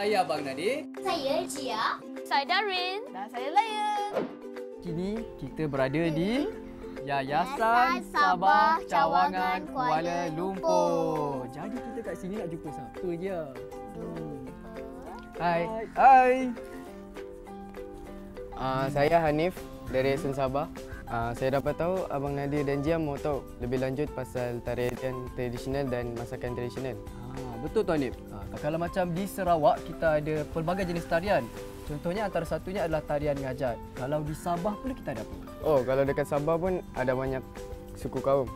Saya Abang Nadir. Saya Jia. Saya Darin. Dan saya Layan. Kini kita berada di Yayasan Sabah Cawangan Kuala Lumpur. Jadi kita kat sini nak jumpa siapa je? Hai. Saya Hanif dari Yayasan Sabah. Saya dapat tahu Abang Nadir dan Jia mau tahu lebih lanjut pasal tarian tradisional dan masakan tradisional. Betul Tuan Hanif. Kalau macam di Sarawak kita ada pelbagai jenis tarian. Contohnya antara satunya adalah tarian ngajat. Kalau di Sabah pula kita ada apa? Oh, kalau dekat Sabah pun ada banyak suku kaum.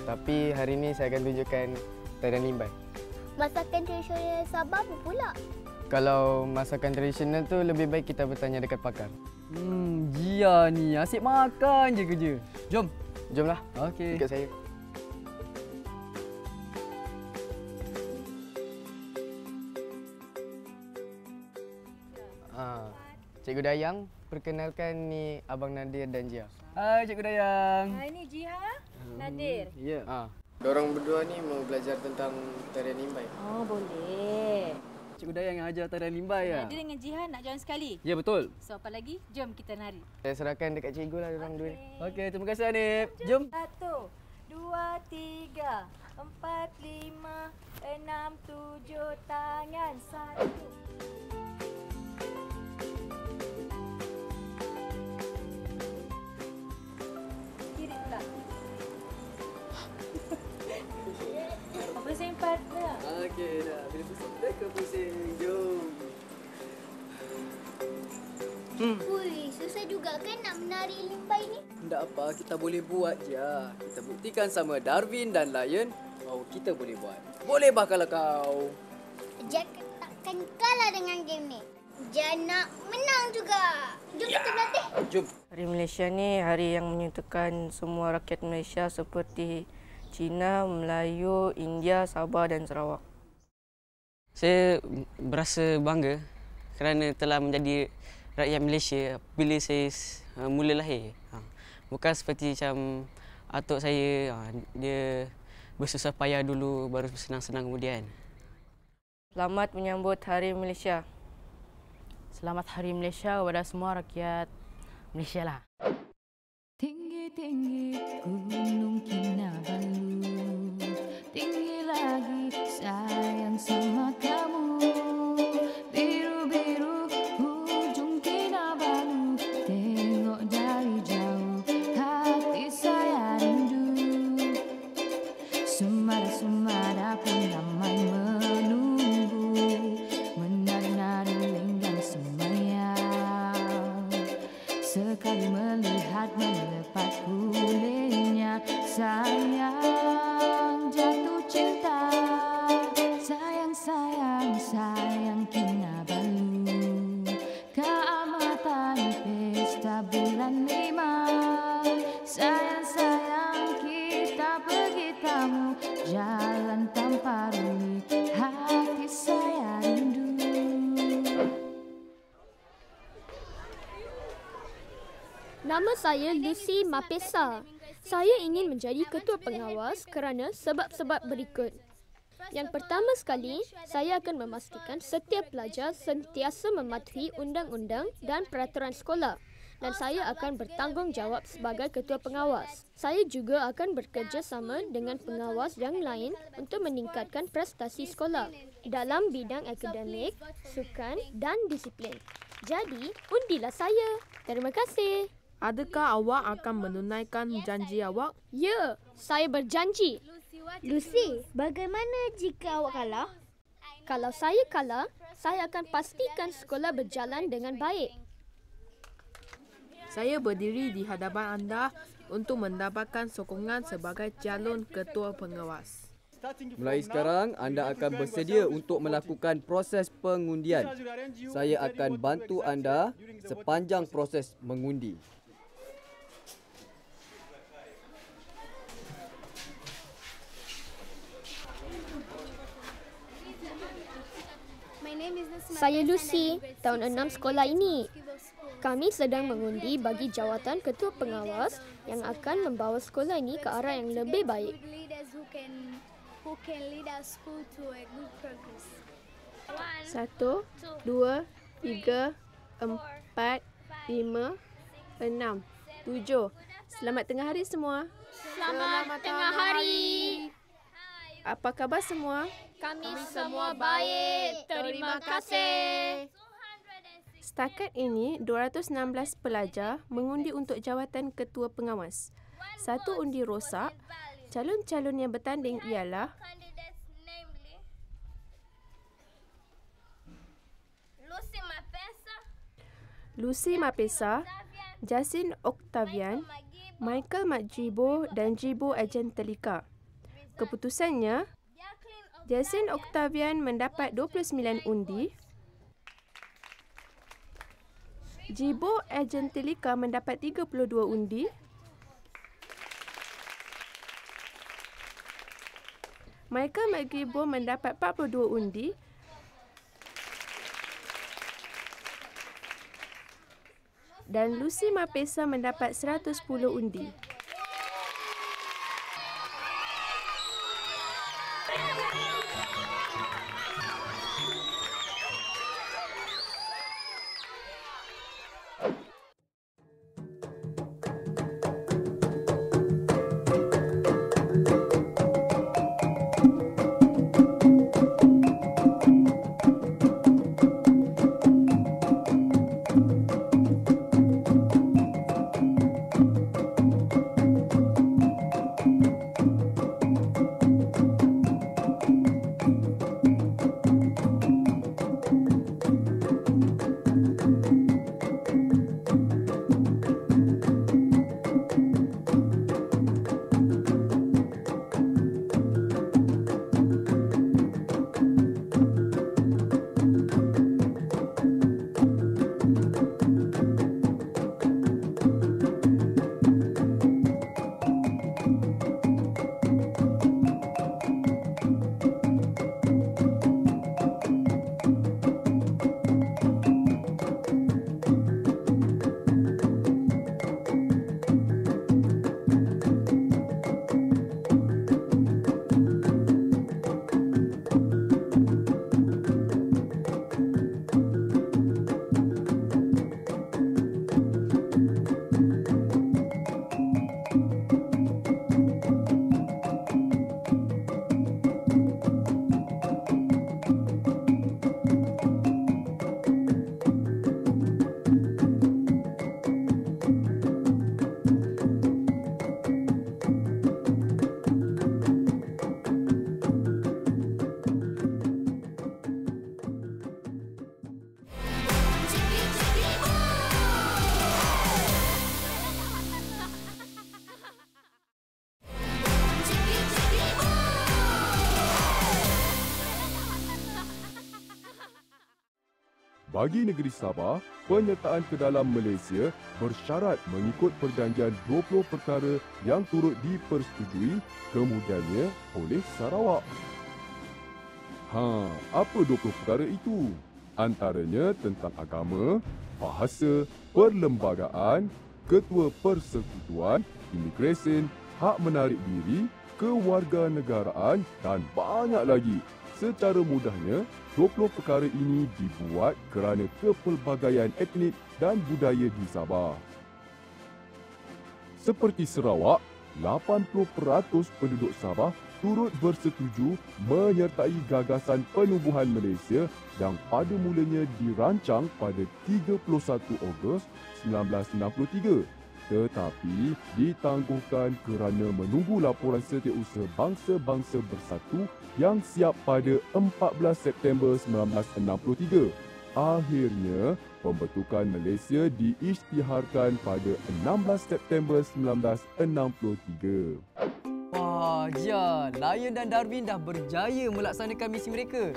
Tapi hari ini saya akan tunjukkan tarian limbai. Masakan tradisional Sabah apa pula? Kalau masakan tradisional tu lebih baik kita bertanya dekat pakar. Jia ni asyik makan je kerja. Jom. Jomlah. Okey. Ikut saya. Cikgu Dayang, perkenalkan ni Abang Nadir dan Jia. Hai Cikgu Dayang. Hai, ini Jia, Nadir. Ya. Diorang berdua ni mau belajar tentang tarian limbai. Oh, boleh. Cikgu Dayang yang ajar tarian limbai ya? Nadir dengan Jihan nak join sekali. Ya betul. So, apa lagi? Jom kita nari. Saya serahkan dekat cikgu lah diorang dua ni. Okey, terima kasih Hanif. Jom. 1, 2, 3, 4, 5, 6, 7, tangan 1. Kiri pula. Pusing partner. Okey dah. Bila pusing kita ke pusing. Jom. Ui, susah juga kan nak menari limbai ni? Tak apa, kita boleh buat je. Kita buktikan sama Darwin dan Lion bahawa kita boleh buat. Boleh bah kalau kau. Jack takkan kalah dengan game ni. Jack nak menang juga. Jom kita berlatih. Jom. Hari Malaysia ni hari yang menyatukan semua rakyat Malaysia seperti Cina, Melayu, India, Sabah dan Sarawak. Saya berasa bangga kerana telah menjadi rakyat Malaysia bila saya mula lahir. Bukan seperti macam atuk saya, dia bersusah payah dulu baru senang-senang kemudian. Selamat menyambut Hari Malaysia. Selamat Hari Malaysia kepada semua rakyat Malaysia lah. Tinggi-tinggi gunung Kinabalu, tinggi lagi sayang sama kamu. Biru-biru ujung Kinabalu, tengok dari jauh hati saya rindu. Sumada-sumada pun ramai menunggu, menari-nari lenggang semayang. Sekali melihat melepat kulitnya, sayang jatuh cinta. Sayang, sayang, sayang Kinabalu, keamatan pesta bulan 5. Sayang, sayang kita pergi tamu, jalan tanpa rumi, hati saya rindu. Nama saya Lucy Mapesa. Saya ingin menjadi ketua pengawas kerana sebab-sebab berikut. Yang pertama sekali, saya akan memastikan setiap pelajar sentiasa mematuhi undang-undang dan peraturan sekolah dan saya akan bertanggungjawab sebagai ketua pengawas. Saya juga akan bekerjasama dengan pengawas yang lain untuk meningkatkan prestasi sekolah dalam bidang akademik, sukan dan disiplin. Jadi, undilah saya. Terima kasih. Adakah awak akan menunaikan janji awak? Ya, saya berjanji. Lucy, bagaimana jika awak kalah? Kalau saya kalah, saya akan pastikan sekolah berjalan dengan baik. Saya berdiri di hadapan anda untuk mendapatkan sokongan sebagai calon ketua pengawas. Mulai sekarang, anda akan bersedia untuk melakukan proses pengundian. Saya akan bantu anda sepanjang proses mengundi. Saya Lucy, tahun 6 sekolah ini. Kami sedang mengundi bagi jawatan ketua pengawas yang akan membawa sekolah ini ke arah yang lebih baik. 1, 2, 3, 4, 5, 6, 7. Selamat tengah hari semua. Selamat tengah hari. Apa khabar semua? Kami semua baik. Terima kasih. Setakat ini, 216 pelajar mengundi untuk jawatan ketua pengawas. Satu undi rosak. Calon-calon yang bertanding ialah Lucy Mapesa, Jasin Octavian, Michael Makjibo dan Jibo Agentelika. Keputusannya, Jasin Octavian mendapat 29 undi, Jibo Agentelika mendapat 32 undi, Michael Makjibo mendapat 42 undi, dan Lucy Mapesa mendapat 110 undi. Bagi negeri Sabah, penyertaan ke dalam Malaysia bersyarat mengikut perjanjian 20 perkara yang turut dipersetujui kemudiannya oleh Sarawak. Apa 20 perkara itu? Antaranya tentang agama, bahasa, perlembagaan, ketua persekutuan, imigresen, hak menarik diri, kewarganegaraan dan banyak lagi. Secara mudahnya, 20 perkara ini dibuat kerana kepelbagaian etnik dan budaya di Sabah. Seperti Sarawak, 80% penduduk Sabah turut bersetuju menyertai gagasan penubuhan Malaysia yang pada mulanya dirancang pada 31 Ogos 1963. Tetapi ditangguhkan kerana menunggu laporan Setiausaha Bangsa-Bangsa Bersatu yang siap pada 14 September 1963. Akhirnya, pembentukan Malaysia diisytiharkan pada 16 September 1963. Wah, Jia, Lion dan Darwin dah berjaya melaksanakan misi mereka.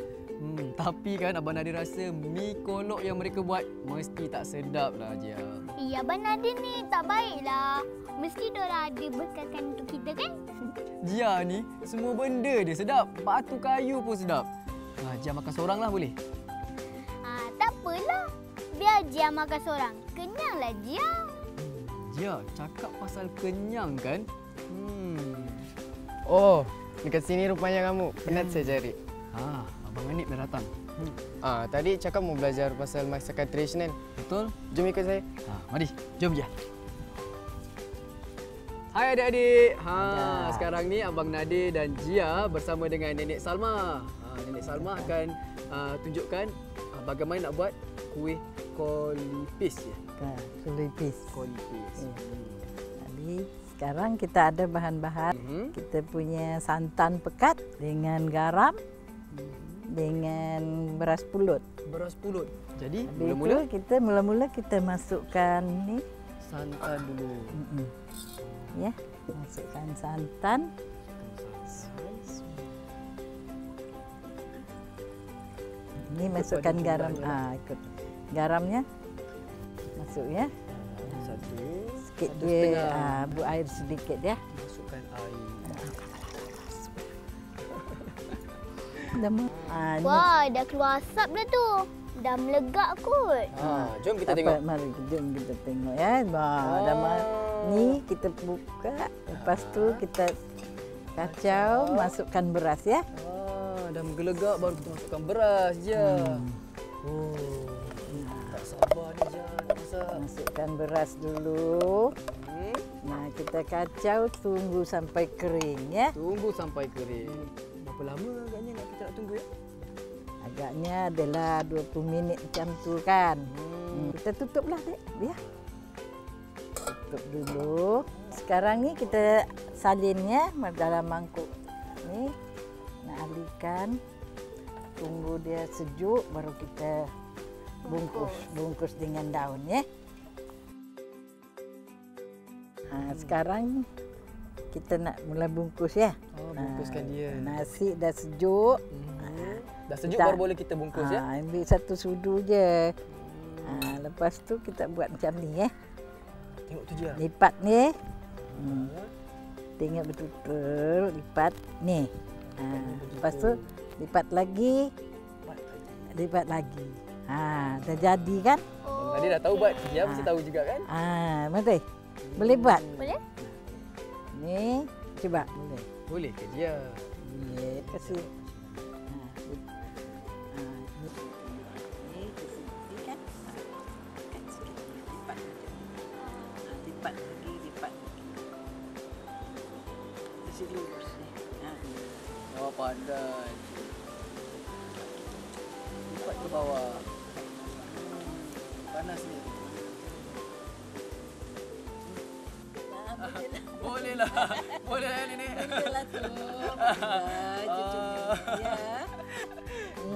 Tapi kan Abang Nadir rasa mi kolok yang mereka buat mesti tak sedap lah, Jia. Ya, Abang Nadir ni tak baiklah. Mesti diorang ada bekaskan untuk kita kan? Jia ni semua benda dia sedap. Batu kayu pun sedap. Jia makan seorang lah boleh? Tak apalah. Biar Jia makan seorang. Kenyanglah Jia. Jia, cakap pasal kenyang kan? Oh, dekat sini rupanya kamu. Penat saya cari. Abang Hanif dah datang. Tadi cakap mau belajar pasal masakan tradisional. Betul? Jom ikut saya. Mari, jom je. Hai adik-adik. Sekarang ni Abang Nadir dan Jia bersama dengan Nenek Salma. Nenek Salma akan tunjukkan bagaimana nak buat kuih kolipis ya. Kolipis. Kolipis. Jadi sekarang kita ada bahan-bahan. Kita punya santan pekat dengan garam dengan beras pulut. Beras pulut. Jadi mula-mula kita masukkan ni santan dulu. Ya, masukkan santan. Ini masukkan garam. Ikut garamnya masuk ya. Sikit dia, air sedikit ya. Masukkan air. Wah, dah keluar asap dah tu. Dah melegak kot. Jom kita tengok. Mari, jom kita tengok ya. Ni kita buka. Lepas tu kita kacau, masukkan beras ya. Dah menggelegak baru kita masukkan beras je. Tak sabar ni je nak masak. Masukkan beras dulu. Nah, kita kacau, tunggu sampai kering ya. Tunggu sampai kering. Berapa lama agaknya kita nak tunggu ya? Agaknya adalah 20 minit macam tu kan. Kita tutuplah dek, ya. Tutup dulu. Sekarang ni kita salinnya dalam mangkuk. Ni nak alihkan. Tunggu dia sejuk baru kita bungkus dengan daun ya. Sekarang kita nak mula bungkus ya. Bungkuskan dia. Nasi dah sejuk. Dah sejuk baru boleh kita bungkus ya. Ambil satu sudu je. Lepas tu kita buat macam ni ya. Tengok tu je. Lipat ni. Tengok betul-betul lipat ni. Lepas tu lipat lagi. Lipat lagi. Dah jadi kan? Tadi dah tahu buat. Dia mesti tahu juga kan? Betul. Boleh buat? Boleh. Ni cuba. Boleh. Boleh ke dia? Boleh. Kasih. Oh, pandai. Lipat ke bawah. Panas ni. Boleh lah. Boleh lah Nenek. Boleh lah tu.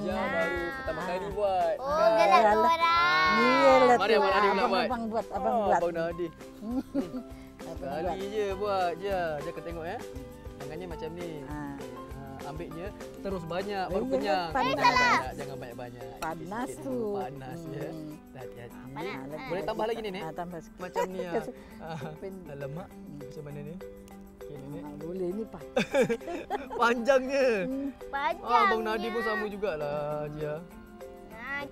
Ya, baru pertama kali buat. Galak orang. Iyalah Mari Abang Nadir nak buat. Abang buat. Abang buat. Abang Nadir. Sekali je buat. Dia kena tengok ya. Tangannya macam ni. Ambilnya terus banyak baru kenyang. Jangan banyak-banyak. Panas tu. Panas ya. Hati-hati. Boleh tambah lagi Nenek? Tambah sikit. Macam ni ya. Alamak. Macam mana ni? Okey Nenek. Boleh ni Pak. Panjangnya. Panjangnya. Abang Nadir pun sama jugalah Jia.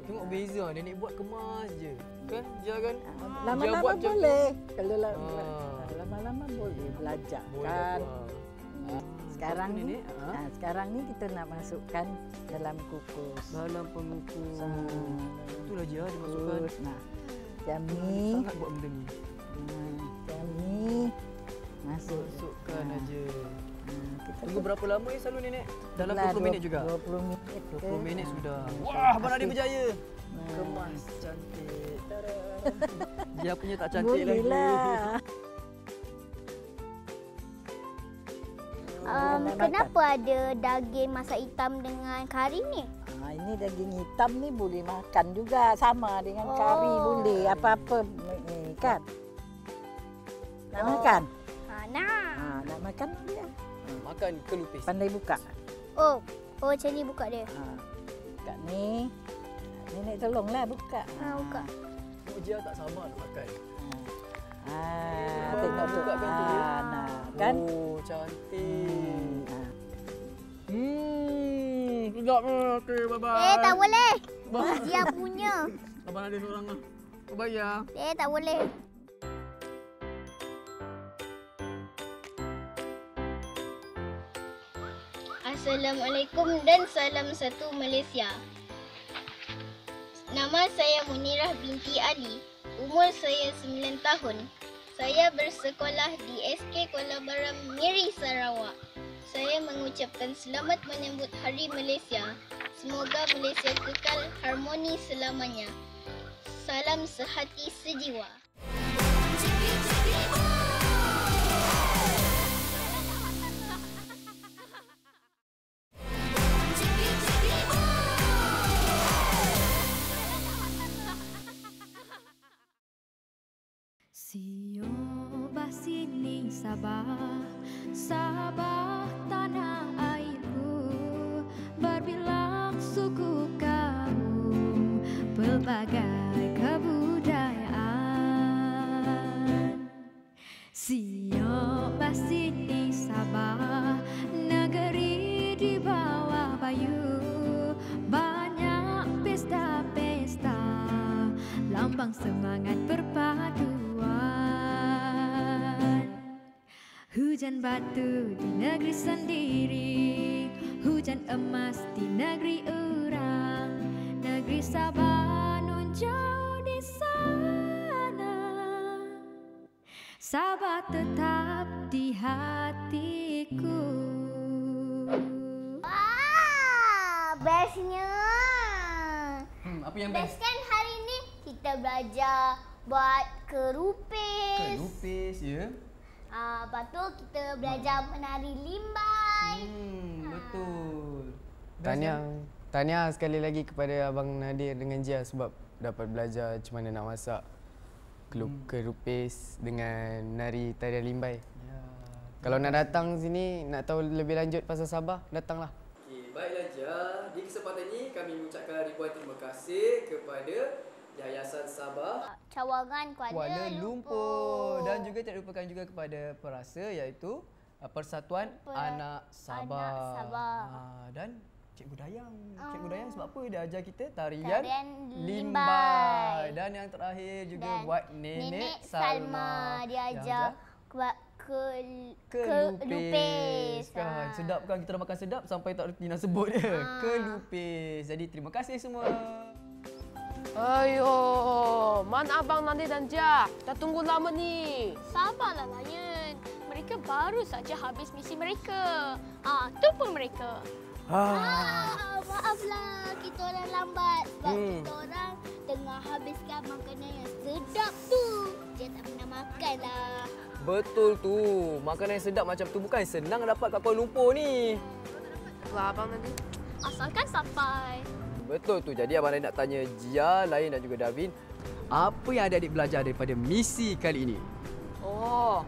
Tengok beza Nenek buat kemas je. Kan Jia kan? Lama-lama boleh. Kalau lama-lama boleh belajar kan. Sekarang ni, sekarang ni kita nak masukkan dalam kukus. Dalam pengukus. Itulah Jia dia masukkan. Nah, macam ni. Sangat buat benda ni. Macam ni. Masukkan aja. Tunggu berapa lama ni selalu Nenek? Dalam 20 minit juga? 20 minit. 20 minit sudah. Wah, Abang Nadir berjaya. Kemas cantik. Dia punya tak cantik lagi. Bolehlah. Kenapa ada daging masak hitam dengan kari ni? Ini daging hitam ni boleh makan juga. Sama dengan kari boleh. Apa-apa ni kan. Nak makan? Nak. Nak makan boleh. Makan kelupis. Pandai buka. Oh macam ni buka dia. Buka ni. Nenek tolonglah buka. Buka. Oh, Jia tak sabar nak makan. Tengok tu. Kan? Oh, cantik. Sedap ni. Okey, bye-bye. Tak boleh. Dia punya. Abang Nadir seorang lah. Bye ya. Tak boleh. Assalamualaikum dan salam satu Malaysia. Nama saya Munirah binti Ali. Umur saya 9 tahun. Saya bersekolah di SK Kuala Baram, Miri, Sarawak. Saya mengucapkan selamat menyambut Hari Malaysia. Semoga Malaysia kekal harmoni selamanya. Salam sehati sejiwa. Sio basini Sabah, Sabah tanah airku, berbilang suku kaum, pelbagai kebudayaan. Sio basini Sabah, negeri di bawah bayu, banyak pesta-pesta, lambang semangat perpaduan. Hujan batu di negeri sendiri, hujan emas di negeri orang, negeri Sabah nun jauh di sana. Sabah tetap di hatiku. Wah, bestnya. Apa yang best? Best kan hari ni kita belajar buat kerupis. Kerupis, ya. Lepas tu kita belajar menari limbai. Betul. Tahniah sekali lagi kepada Abang Nadir dengan Jia sebab dapat belajar macam mana nak masak kerupis dengan nari tarian limbai. Ya. Kalau nak datang sini, nak tahu lebih lanjut pasal Sabah, datanglah. Okey, baiklah Jia. Di kesempatan ini kami mengucapkan ribuan terima kasih kepada Yayasan Sabah Cawangan Kuala Lumpur. Dan juga tidak lupakan juga kepada Perasa iaitu Persatuan Anak Sabah. Dan Cikgu Dayang. Cikgu Dayang sebab apa dia ajar kita tarian limbai. Dan yang terakhir juga buat Nenek Salma. Dia ajar kelupis. Kan sedap kan, kita dah makan sedap sampai tak reti nak sebut dia. Kelupis. Jadi terima kasih semua. Ayo, mana Abang Nadir dan Jia? Dah tunggu lama ni. Sabarlah Lion. Mereka baru saja habis misi mereka. Tu pun mereka. Maaflah kita orang lambat sebab kita orang tengah habiskan makanan yang sedap tu. Dia tak pernah makan lah. Betul tu. Makanan yang sedap macam tu bukan senang dapat kat Kuala Lumpur ni. Lah Abang Nadir. Asalkan sampai. Betul tu. Jadi Abang Nadir nak tanya Jia, Lain dan juga Davin, apa yang adik-adik belajar daripada misi kali ini? Oh,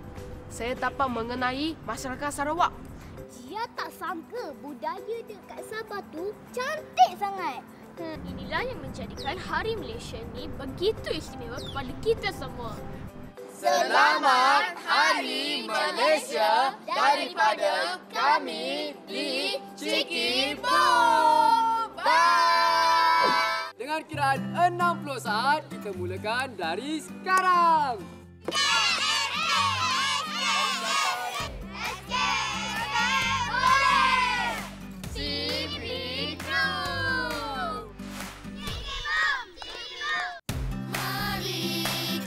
saya dapat mengenai masyarakat Sarawak. Dia tak sangka budaya dekat Sabah tu cantik sangat. Inilah yang menjadikan Hari Malaysia ni begitu istimewa kepada kita semua. Selamat Hari Malaysia daripada kami di Cheeky Boom. Bye! Dengan kiraan 60 saat, kita mulakan dari sekarang.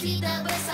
Kita bersama.